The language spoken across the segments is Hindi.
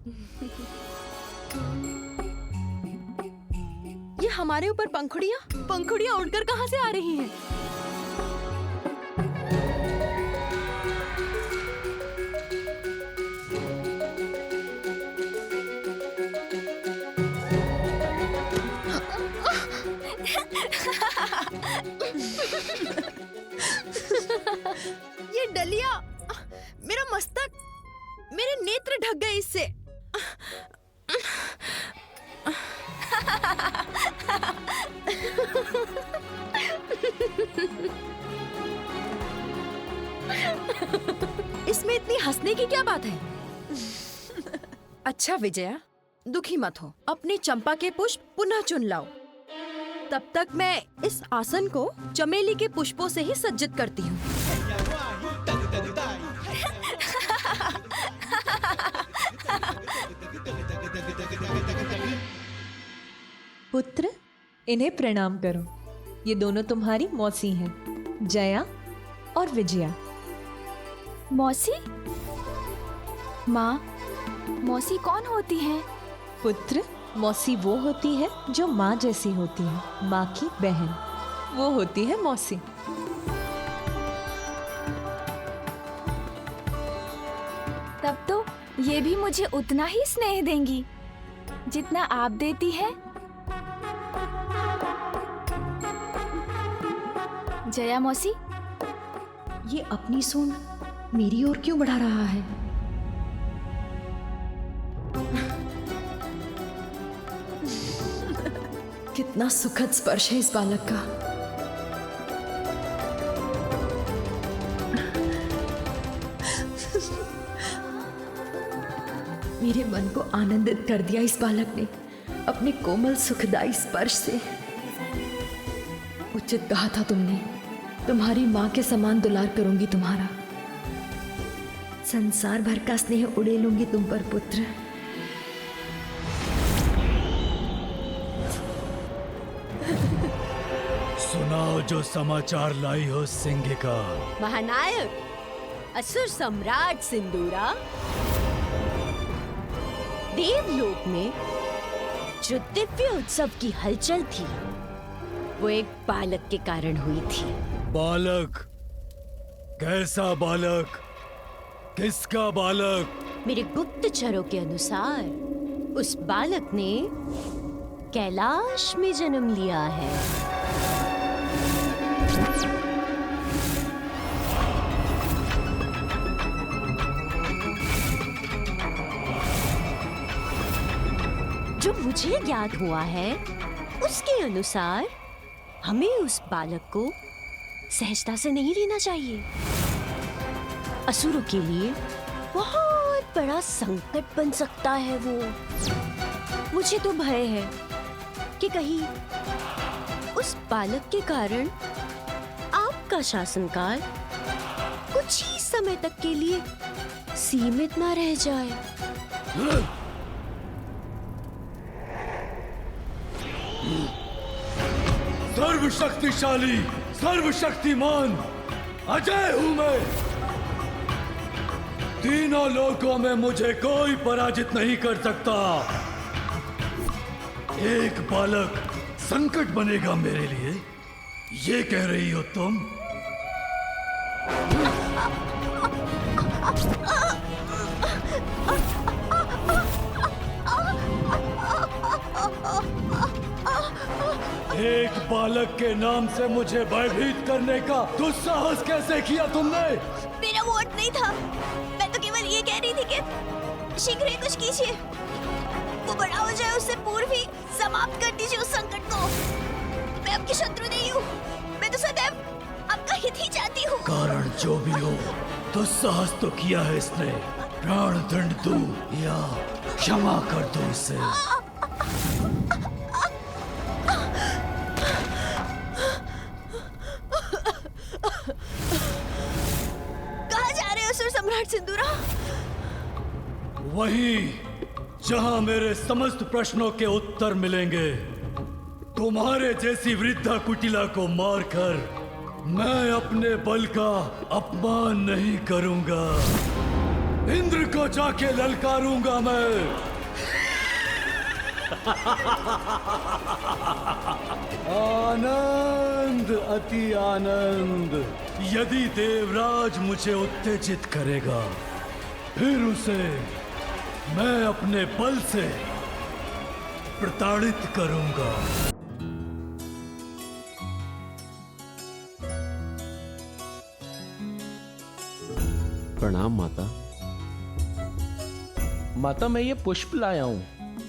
ये हमारे ऊपर पंखुड़ियाँ उड़कर कहाँ से आ रही हैं? ये डलिया, मेरा मस्तक, मेरे नेत्र ढक गए इससे। इसमें इतनी हंसने की क्या बात है? अच्छा विजया, दुखी मत हो, अपने चंपा के पुष्प पुनः चुन लाओ। तब तक मैं इस आसन को चमेली के पुष्पों से ही सज्जित करती हूँ। पुत्र, इन्हें प्रणाम करो। ये दोनों तुम्हारी मौसी हैं, जया और विजया। मौसी? माँ, मौसी कौन होती है? पुत्र, मौसी वो होती है जो माँ जैसी होती है, माँ की बहन। वो होती है मौसी। तब तो ये भी मुझे उतना ही स्नेह देंगी जितना आप देती है। जया मौसी, ये अपनी सूंड मेरी ओर क्यों बढ़ा रहा है? कितना सुखद स्पर्श है इस बालक का। मेरे मन को आनंदित कर दिया इस बालक ने अपने कोमल सुखदायी स्पर्श से। उचित कहा था तुमने, तुम्हारी माँ के समान दुलार करूंगी तुम्हारा। संसार भर का स्नेह उड़ेलूंगी तुम पर पुत्र। सुनाओ जो समाचार लाई हो सिंहिका। महानायक, असुर सम्राट सिंदूरा, देवलोक में जो दिव्य उत्सव की हलचल थी वो एक बालक के कारण हुई थी। बालक? कैसा बालक? किसका बालक? मेरे गुप्तचरों के अनुसार उस बालक ने कैलाश में जन्म लिया है। जो मुझे ज्ञात हुआ है उसके अनुसार हमें उस बालक को सहजता से नहीं लेना चाहिए। असुरों के लिए बहुत बड़ा संकट बन सकता है वो। मुझे तो भय है कि कहीं उस बालक के कारण आपका शासनकाल कुछ ही समय तक के लिए सीमित ना रह जाए। सर्वशक्तिशाली, सर्वशक्तिमान अजय हूं मैं। तीनों लोकों में मुझे कोई पराजित नहीं कर सकता। एक बालक संकट बनेगा मेरे लिए, ये कह रही हो तुम? एक बालक के नाम से मुझे भयभीत करने का दुस्साहस कैसे किया तुमने? मेरा वोट नहीं था, मैं तो केवल ये कह रही थी कि शीघ्र ही कुछ कीजिए। वो बड़ा हो जाए उससे पूर्व ही समाप्त कर दीजिए उस संकट को। मैं आपकी शत्रु नहीं हूँ, मैं तो सदैव आपका हित ही चाहती हूँ। कारण जो भी हो, दुस्साहस तो किया है इसने। प्राण दंड दूं या क्षमा कर दूं इसे? सम्राट सिंदूरा, वहीं जहां मेरे समस्त प्रश्नों के उत्तर मिलेंगे। तुम्हारे जैसी वृद्धा कुटिला को मारकर मैं अपने बल का अपमान नहीं करूंगा। इंद्र को जाके ललकारूंगा मैं। आनंद, अति आनंद। यदि देवराज मुझे उत्तेजित करेगा, फिर उसे मैं अपने बल से प्रताड़ित करूंगा। प्रणाम माता। माता, मैं ये पुष्प लाया हूँ,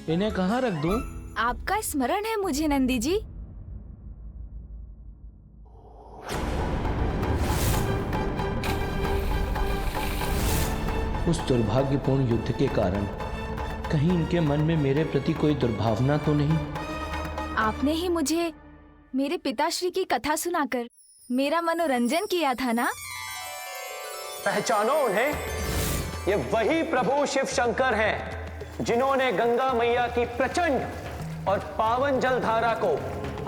इन्हें कहाँ रख दूं? आपका स्मरण है मुझे नंदी जी। उस दुर्भाग्यपूर्ण युद्ध के कारण कहीं इनके मन में मेरे प्रति कोई दुर्भावना तो नहीं? आपने ही मुझे मेरे पिताश्री की कथा सुनाकर मेरा मनोरंजन किया था ना। पहचानो उन्हें, ये वही प्रभु शिव शंकर हैं जिन्होंने गंगा मैया की प्रचंड और पावन जलधारा को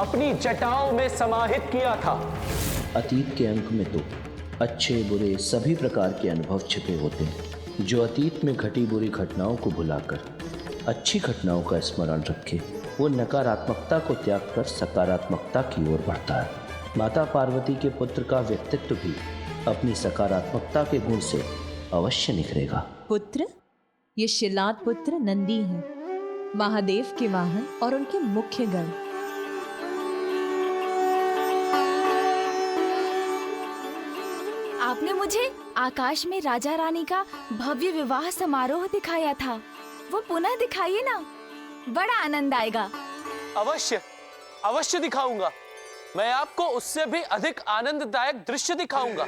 अपनी जटाओं में समाहित किया था। अतीत के अंक में तो अच्छे बुरे सभी प्रकार के अनुभव छिपे होते हैं। जो अतीत में घटी बुरी घटनाओं को भुलाकर अच्छी घटनाओं का स्मरण रखे, वो नकारात्मकता को त्याग कर सकारात्मकता की ओर बढ़ता है। माता पार्वती के पुत्र का व्यक्तित्व भी अपनी सकारात्मकता के गुण से अवश्य निखरेगा। पुत्र, ये शिलाद पुत्र नंदी हैं, महादेव के वाहन और उनके मुख्य गण। आपने मुझे आकाश में राजा रानी का भव्य विवाह समारोह दिखाया था, वो पुनः दिखाइए ना, बड़ा आनंद आएगा। अवश्य अवश्य दिखाऊंगा। मैं आपको उससे भी अधिक आनंददायक दृश्य दिखाऊंगा।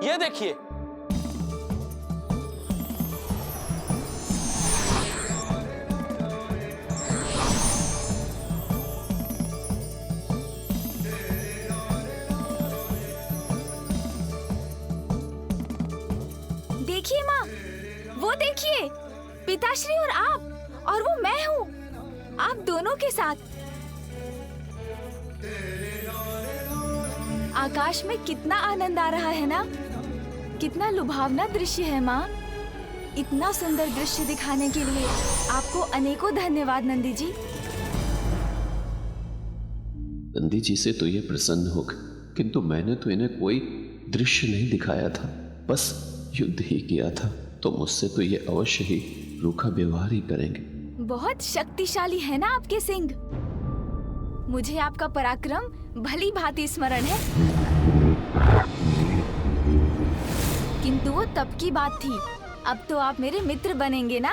ये देखिए, देखिए माँ, वो देखिए, पिताश्री और आप, और वो मैं हूँ, आप दोनों के साथ। आकाश में कितना आनंद आ रहा है ना, कितना लुभावना दृश्य है माँ। इतना सुंदर दृश्य दिखाने के लिए आपको अनेकों धन्यवाद नंदी जी। नंदी जी से तो ये प्रसन्न हो गए, किंतु मैंने तो इन्हें कोई दृश्य नहीं दिखाया था, बस युद्ध ही किया था। तो मुझसे तो ये अवश्य ही रूखा व्यवहार ही करेंगे। बहुत शक्तिशाली है ना आपके सिंह। मुझे आपका पराक्रम भली भांति स्मरण है, किंतु वो तब की बात थी। अब तो आप मेरे मित्र बनेंगे ना।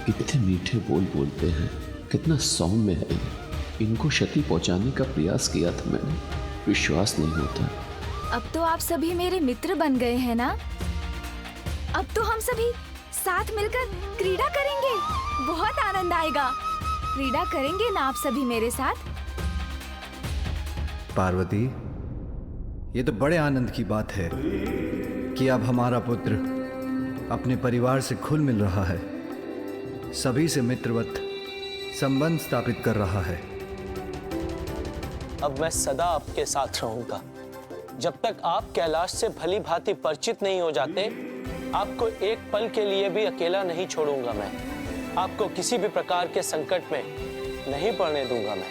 कितने मीठे बोल बोलते हैं, कितना सौम्य है ये। इनको क्षति पहुंचाने का प्रयास किया था मैंने, विश्वास नहीं होता। अब तो आप सभी मेरे मित्र बन गए हैं ना। अब तो हम सभी साथ मिलकर क्रीड़ा करेंगे, बहुत आनंद आएगा। क्रीड़ा करेंगे ना आप सभी मेरे साथ? पार्वती, ये तो बड़े आनंद की बात है कि अब हमारा पुत्र अपने परिवार से घुल मिल रहा है, सभी से मित्रवत संबंध स्थापित कर रहा है। अब मैं सदा आपके साथ रहूंगा। जब तक आप कैलाश से भली भांति परिचित नहीं हो जाते, आपको एक पल के लिए भी अकेला नहीं छोड़ूंगा मैं। आपको किसी भी प्रकार के संकट में नहीं पड़ने दूंगा मैं।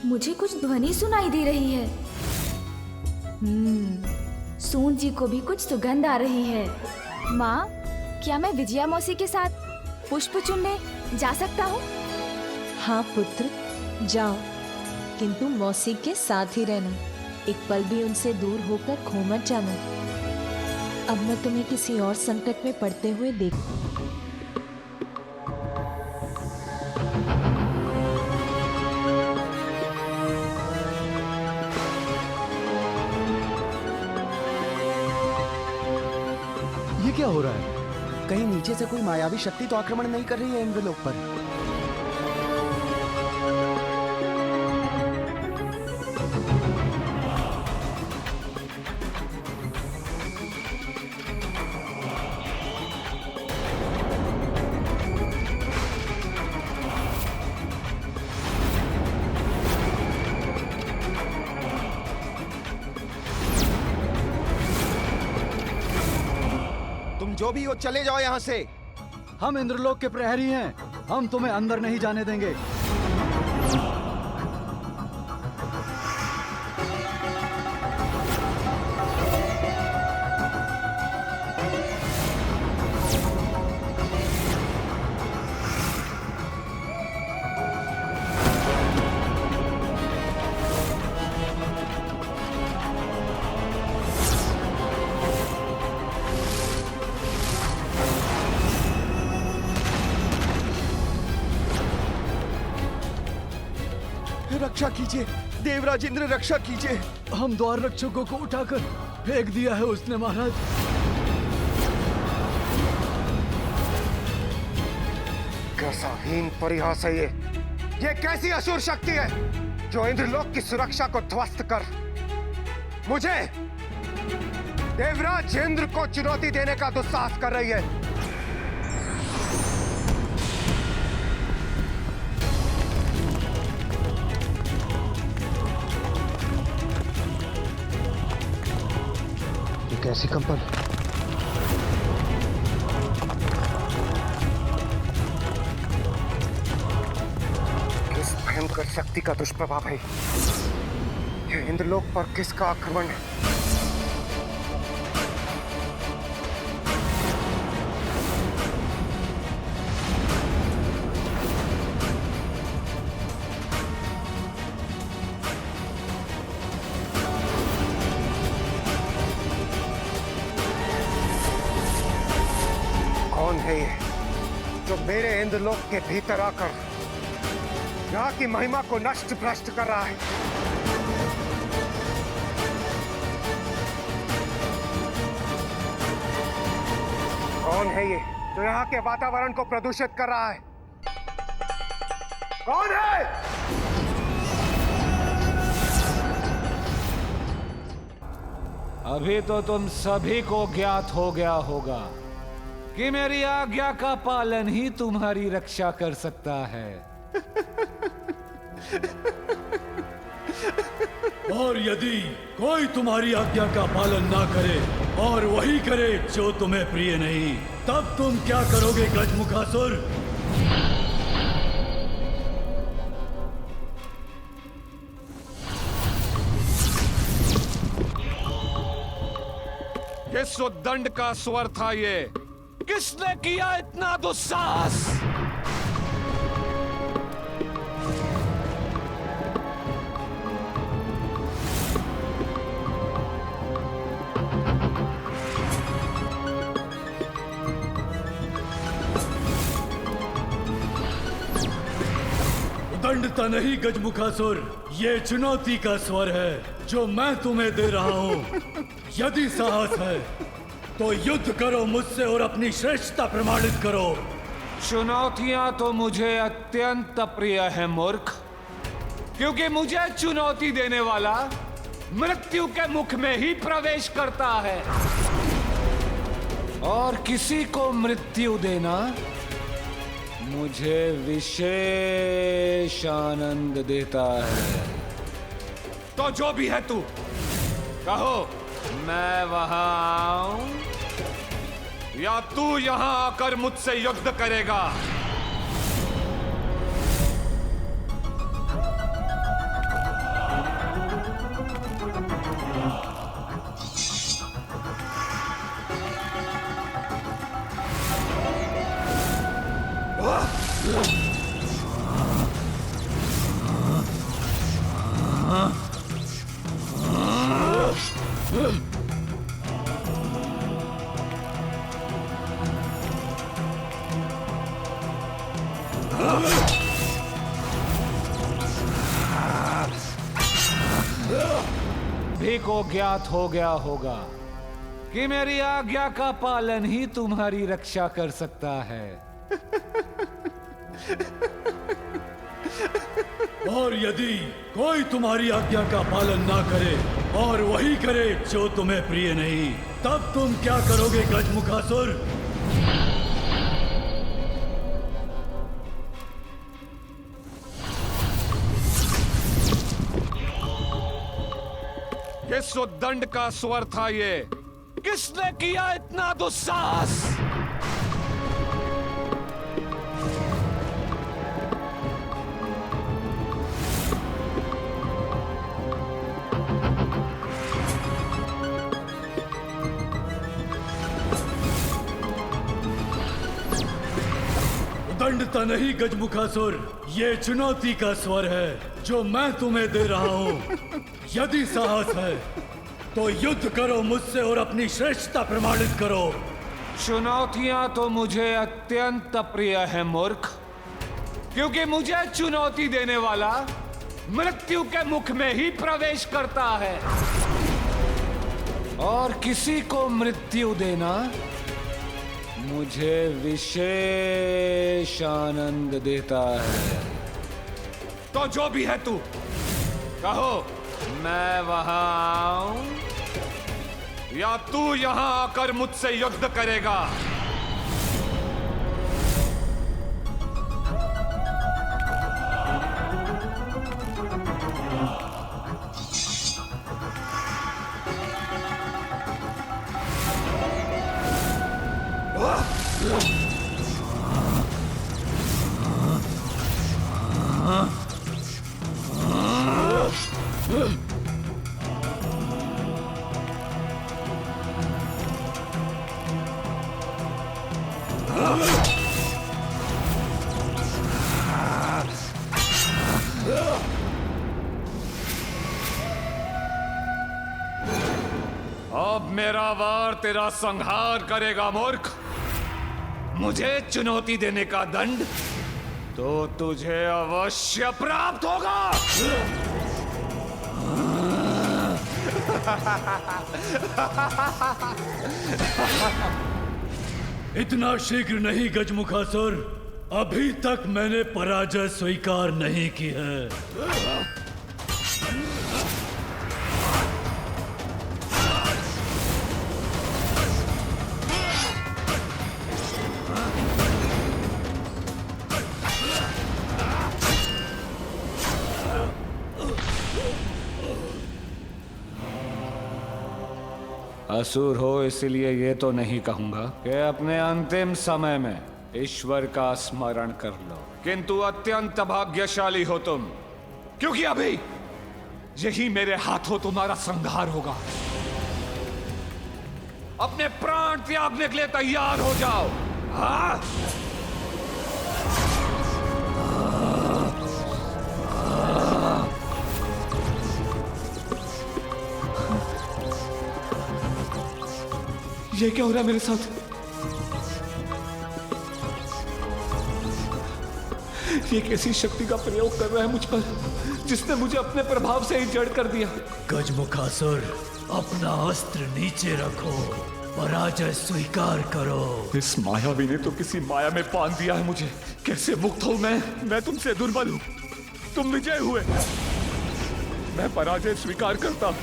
मुझे कुछ ध्वनि सुनाई दे रही है। सूंड जी को भी कुछ सुगंध आ रही है। माँ, क्या मैं विजया मौसी के साथ पुष्प चुनने जा सकता हूँ? हाँ पुत्र, जाओ, किंतु मौसी के साथ ही रहना। एक पल भी उनसे दूर होकर खो मत जाना। अब मैं तुम्हें किसी और संकट में पड़ते हुए देख। ये क्या हो रहा है? कहीं नीचे से कोई मायावी शक्ति तो आक्रमण नहीं कर रही है इंद्रलोक पर? जो भी हो चले जाओ यहाँ से। हम इंद्रलोक के प्रहरी हैं, हम तुम्हें अंदर नहीं जाने देंगे। रक्षा कीजिए देवराज इंद्र, रक्षा कीजिए। हम द्वार रक्षकों को उठाकर फेंक दिया है उसने महाराज। कैसा हीन परिहास है ये कैसी असुर शक्ति है जो इंद्रलोक की सुरक्षा को ध्वस्त कर मुझे देवराज इंद्र को चुनौती देने का दुस्साहस कर रही है। कैसी कंपन? किस भयंकर शक्ति का दुष्प्रभाव है ये? इंद्रलोक पर किसका आक्रमण है? कौन है ये जो मेरे इंद्रलोक के भीतर आकर यहाँ की महिमा को नष्ट भ्रष्ट कर रहा है? कौन है ये जो यहाँ के वातावरण को प्रदूषित कर रहा है? कौन है? अभी तो तुम सभी को ज्ञात हो गया होगा कि मेरी आज्ञा का पालन ही तुम्हारी रक्षा कर सकता है। और यदि कोई तुम्हारी आज्ञा का पालन ना करे और वही करे जो तुम्हें प्रिय नहीं, तब तुम क्या करोगे गजमुखासुर? किस उद्दंड का स्वर था ये? किसने किया इतना दुस्साहस? दंडता नहीं गजमुखासुर, ये चुनौती का स्वर है जो मैं तुम्हें दे रहा हूँ। यदि साहस है तो युद्ध करो मुझसे और अपनी श्रेष्ठता प्रमाणित करो। चुनौतियां तो मुझे अत्यंत प्रिय है मूर्ख, क्योंकि मुझे चुनौती देने वाला मृत्यु के मुख में ही प्रवेश करता है और किसी को मृत्यु देना मुझे विशेष आनंद देता है। तो जो भी है तू, कहो मैं वहां आऊं या तू यहां आकर मुझसे युद्ध करेगा? भी को ज्ञात हो गया होगा कि मेरी आज्ञा का पालन ही तुम्हारी रक्षा कर सकता है। और यदि कोई तुम्हारी आज्ञा का पालन ना करे और वही करे जो तुम्हें प्रिय नहीं, तब तुम क्या करोगे गजमुखासुर? किस उद्दंड का स्वर था ये? किसने किया इतना दुस्साहस? दंडता नहीं गजमुखासुर, ये चुनौती का स्वर है जो मैं तुम्हें दे रहा हूँ। यदि साहस है तो युद्ध करो मुझसे और अपनी श्रेष्ठता प्रमाणित करो। चुनौतियां तो मुझे अत्यंत प्रिय है मूर्ख, क्योंकि मुझे चुनौती देने वाला मृत्यु के मुख में ही प्रवेश करता है, और किसी को मृत्यु देना मुझे विशेष आनंद देता है। तो जो भी है तू, कहो मैं वहां आऊं या तू यहां आकर मुझसे युद्ध करेगा? अब मेरा वार तेरा संहार करेगा मूर्ख। मुझे चुनौती देने का दंड तो तुझे अवश्य प्राप्त होगा। इतना शीघ्र नहीं गजमुखासुर, अभी तक मैंने पराजय स्वीकार नहीं की है। असुर हो इसलिए ये तो नहीं कहूंगा कि अपने अंतिम समय में ईश्वर का स्मरण कर लो, किंतु अत्यंत भाग्यशाली हो तुम, क्योंकि अभी यही मेरे हाथों तुम्हारा संहार होगा। अपने प्राण त्यागने के लिए तैयार हो जाओ। हाँ? ये क्या हो रहा है मेरे साथ? ये कैसी शक्ति का प्रयोग कर रहा है मुझ पर, जिसने मुझे अपने प्रभाव से ही जड़ कर दिया। गजमुखासुर, अपना अस्त्र नीचे रखो, पराजय स्वीकार करो। इस मायावी ने तो किसी माया में बांध दिया है मुझे। कैसे मुक्त हूं मैं तुमसे दुर्बल हूं, तुम विजय हुए। मैं पराजय स्वीकार करता,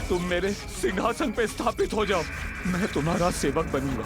तुम मेरे सिंहासन पे स्थापित हो जाओ, मैं तुम्हारा सेवक बनूंगा।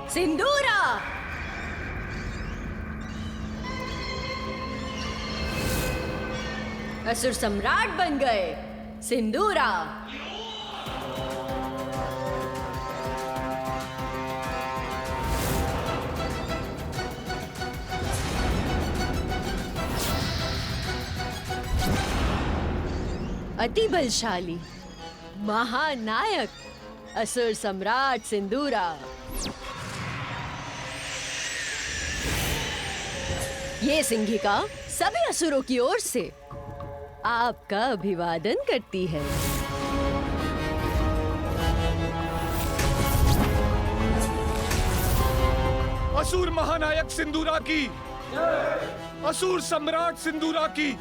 सिंदूरा! असुर सम्राट बन गए। सिंदूरा! अति बलशाली महानायक असुर सम्राट सिंदूरा। ये सिंहिका सभी असुरों की ओर से आपका अभिवादन करती है। असुर महानायक सिंदूरा की, असुर सम्राट सिंदूरा की,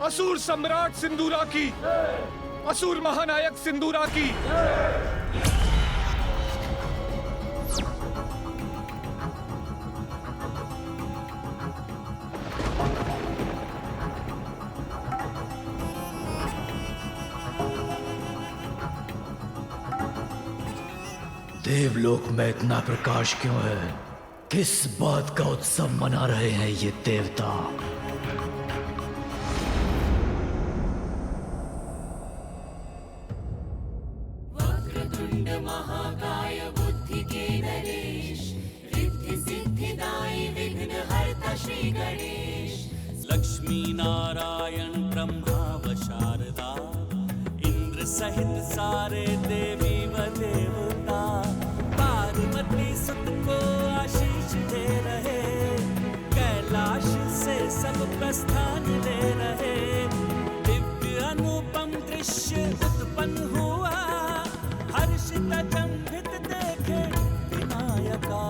असुर सम्राट सिंदूरा की, असुर महानायक सिंदूरा की। देवलोक में इतना प्रकाश क्यों है? किस बात का उत्सव मना रहे हैं ये देवता? वक्रतुंड महाकाय बुद्धि के नरेश, रिद्धि सिद्धिदायी विघ्नहर्ता श्री गणेश। लक्ष्मी नारायण ब्रह्मा व शारदा, इंद्र सहित सारे देवी व देवता, पार्वती सुत को आशीष दे रहे, कैलाश से सब प्रस्थान ले रहे। दिव्य अनुपम दृश्य उत्पन्न हुआ, हर्षित अचंभित देखे विनायका।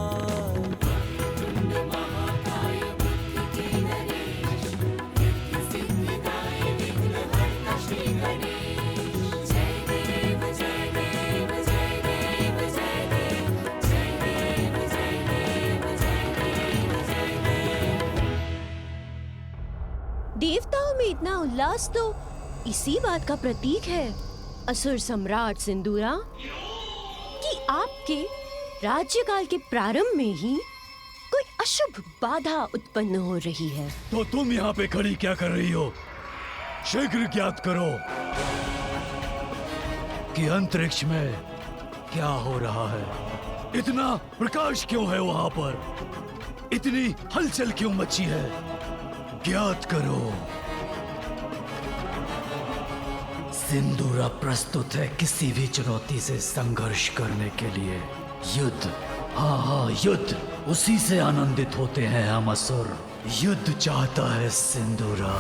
देवताओं में इतना उल्लास तो इसी बात का प्रतीक है असुर सम्राट सिंदूरा, कि आपके राज्यकाल के प्रारंभ में ही कोई अशुभ बाधा उत्पन्न हो रही है। तो तुम यहाँ पे खड़ी क्या कर रही हो? शीघ्र ज्ञात करो कि अंतरिक्ष में क्या हो रहा है। इतना प्रकाश क्यों है वहां पर? इतनी हलचल क्यों मची है? ज्ञात करो। सिंदूरा प्रस्तुत है किसी भी चुनौती से संघर्ष करने के लिए। युद्ध, हाँ युद्ध, उसी से आनंदित होते हैं हम असुर। युद्ध चाहता है सिंदूरा।